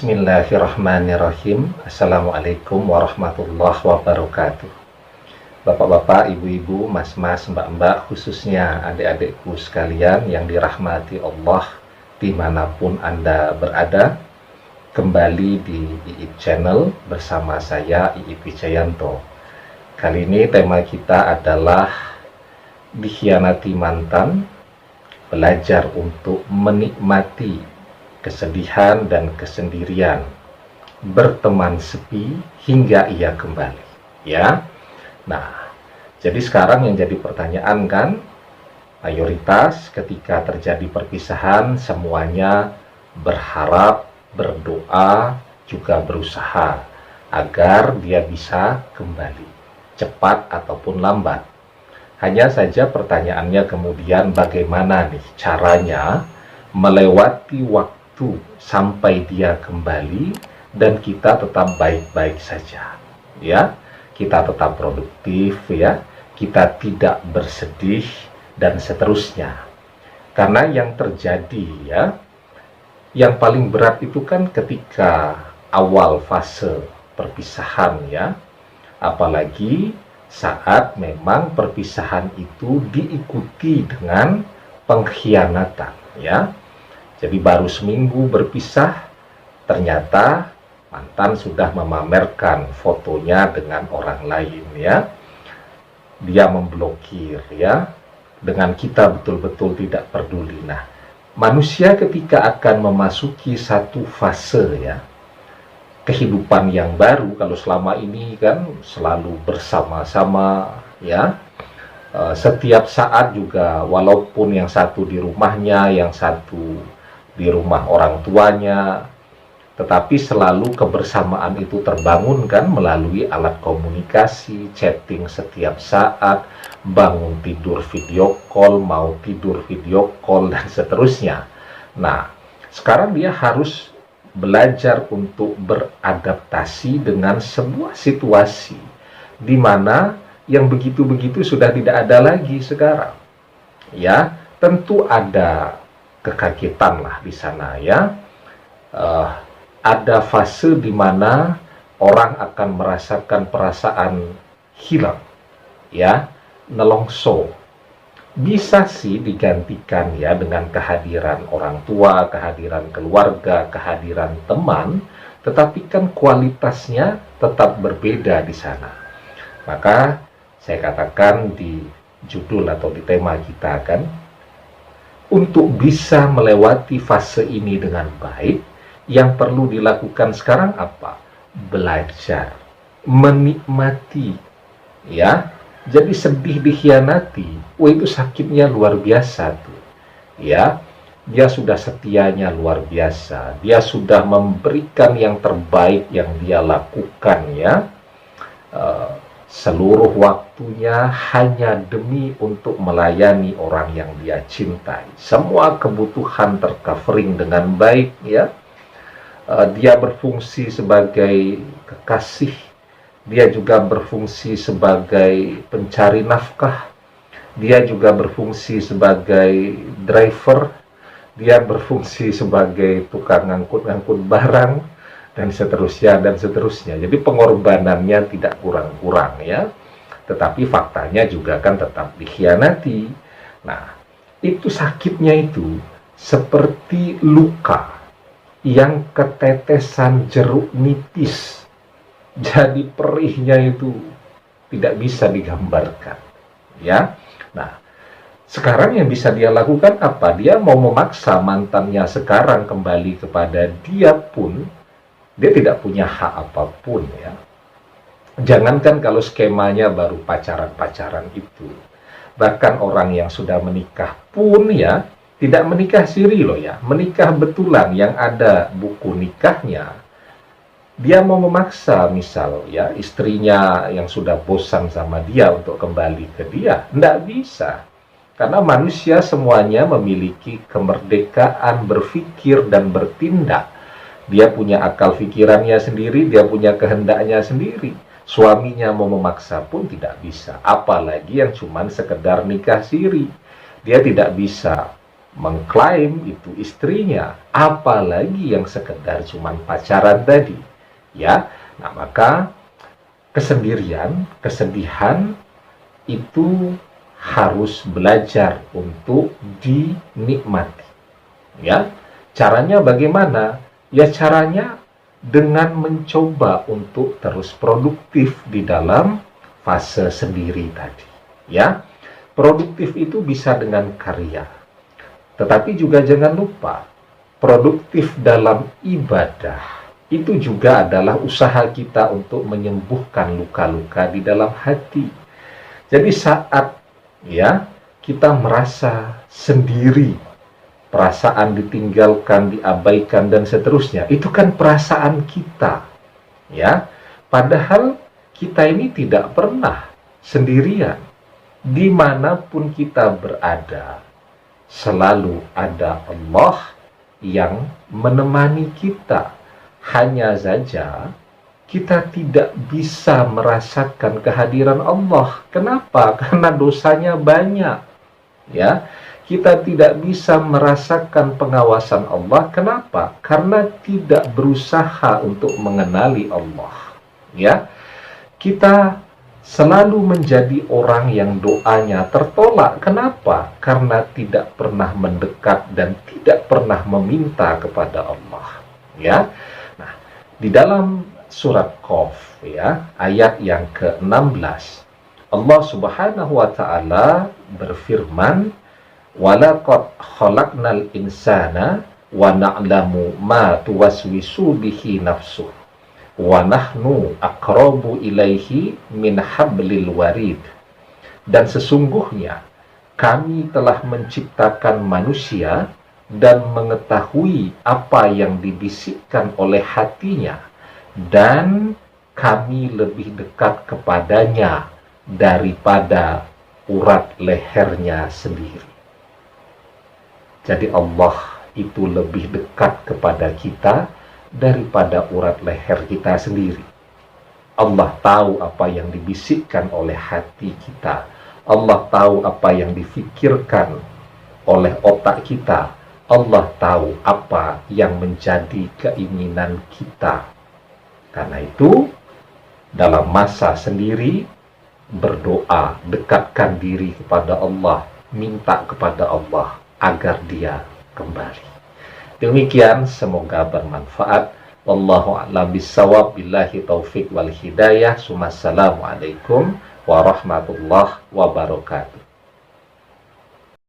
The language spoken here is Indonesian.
Bismillahirrahmanirrahim. Assalamualaikum warahmatullahi wabarakatuh. Bapak-bapak, ibu-ibu, mas-mas, mbak-mbak, khususnya adik-adikku sekalian yang dirahmati Allah dimanapun Anda berada, kembali di IIP Channel bersama saya IIP Wijayanto. Kali ini tema kita adalah dikhianati mantan, belajar untuk menikmati kesedihan dan kesendirian, berteman sepi hingga ia kembali. Ya, nah, jadi sekarang yang jadi pertanyaan kan, mayoritas ketika terjadi perpisahan semuanya berharap, berdoa, juga berusaha agar dia bisa kembali, cepat ataupun lambat. Hanya saja pertanyaannya kemudian bagaimana nih caranya melewati waktu sampai dia kembali dan kita tetap baik-baik saja, ya, kita tetap produktif, ya, kita tidak bersedih dan seterusnya. Karena yang terjadi, ya, yang paling berat itu kan ketika awal fase perpisahan, ya, apalagi saat memang perpisahan itu diikuti dengan pengkhianatan, ya. Jadi baru seminggu berpisah, ternyata mantan sudah memamerkan fotonya dengan orang lain, ya. Dia memblokir, ya. Dengan kita betul-betul tidak peduli. Nah, manusia ketika akan memasuki satu fase, ya, kehidupan yang baru, kalau selama ini kan selalu bersama-sama, ya. Setiap saat juga, walaupun yang satu di rumahnya, yang satu di rumah orang tuanya, tetapi selalu kebersamaan itu terbangun kan melalui alat komunikasi, chatting setiap saat, bangun tidur video call, mau tidur video call, dan seterusnya. Nah, sekarang dia harus belajar untuk beradaptasi dengan sebuah situasi di mana yang begitu-begitu sudah tidak ada lagi sekarang. Ya, tentu ada kekagetan lah di sana, ya. Ada fase di mana orang akan merasakan perasaan hilang, ya, nelongso. Bisa sih digantikan, ya, dengan kehadiran orang tua, kehadiran keluarga, kehadiran teman, tetapi kan kualitasnya tetap berbeda di sana. Maka saya katakan di judul atau di tema kita kan, untuk bisa melewati fase ini dengan baik, yang perlu dilakukan sekarang apa? Belajar, menikmati, ya. Jadi sedih dikhianati, itu sakitnya luar biasa tuh, ya. Dia sudah setianya luar biasa, dia sudah memberikan yang terbaik yang dia lakukan, ya. Seluruh waktunya hanya demi untuk melayani orang yang dia cintai. Semua kebutuhan tercovering dengan baik, ya. Dia berfungsi sebagai kekasih, dia juga berfungsi sebagai pencari nafkah, dia juga berfungsi sebagai driver, dia berfungsi sebagai tukang ngangkut-ngangkut barang, dan seterusnya dan seterusnya. Jadi pengorbanannya tidak kurang-kurang, ya. Tetapi faktanya juga kan tetap dikhianati. Nah, itu sakitnya itu seperti luka yang ketetesan jeruk nipis. Jadi perihnya itu tidak bisa digambarkan, ya. Nah, sekarang yang bisa dia lakukan apa? Dia mau memaksa mantannya sekarang kembali kepada dia pun dia tidak punya hak apapun, ya. Jangankan kalau skemanya baru pacaran-pacaran itu. Bahkan orang yang sudah menikah pun, ya, tidak menikah siri loh, ya. Menikah betulan yang ada buku nikahnya. Dia mau memaksa misal, ya, istrinya yang sudah bosan sama dia untuk kembali ke dia. Tidak bisa. Karena manusia semuanya memiliki kemerdekaan berpikir dan bertindak. Dia punya akal pikirannya sendiri, dia punya kehendaknya sendiri. Suaminya mau memaksa pun tidak bisa. Apalagi yang cuman sekedar nikah siri. Dia tidak bisa mengklaim itu istrinya, apalagi yang sekedar cuman pacaran tadi, ya. Nah, maka kesendirian, kesedihan itu harus belajar untuk dinikmati, ya. Caranya bagaimana? Ya, caranya dengan mencoba untuk terus produktif di dalam fase sendiri tadi, ya. Produktif itu bisa dengan karya, tetapi juga jangan lupa produktif dalam ibadah itu juga adalah usaha kita untuk menyembuhkan luka-luka di dalam hati. Jadi saat, ya, kita merasa sendiri, perasaan ditinggalkan, diabaikan dan seterusnya, itu kan perasaan kita, ya. Padahal kita ini tidak pernah sendirian. Dimanapun kita berada, selalu ada Allah yang menemani kita. Hanya saja kita tidak bisa merasakan kehadiran Allah. Kenapa? Karena dosanya banyak, ya. Kita tidak bisa merasakan pengawasan Allah. Kenapa? Karena tidak berusaha untuk mengenali Allah, ya. Kita selalu menjadi orang yang doanya tertolak. Kenapa? Karena tidak pernah mendekat dan tidak pernah meminta kepada Allah, ya. Nah, di dalam surat Qaf, ya, ayat yang ke-16, Allah Subhanahu wa taala berfirman, "Walaqad khalaqnal insana wa na'lamu ma tuwaswisu bihi nafsuh wa nahnu aqrabu ilaihi min hablil warid." Dan sesungguhnya kami telah menciptakan manusia dan mengetahui apa yang dibisikkan oleh hatinya, dan kami lebih dekat kepadanya daripada urat lehernya sendiri. Jadi Allah itu lebih dekat kepada kita daripada urat leher kita sendiri. Allah tahu apa yang dibisikkan oleh hati kita. Allah tahu apa yang difikirkan oleh otak kita. Allah tahu apa yang menjadi keinginan kita. Karena itu, dalam masa sendiri, berdoa, dekatkan diri kepada Allah, minta kepada Allah agar Dia kembali. Demikian, semoga bermanfaat. Wallahu a'lam bishawab, billahi taufik wal hidayah. Assalamualaikum warahmatullahi wabarakatuh.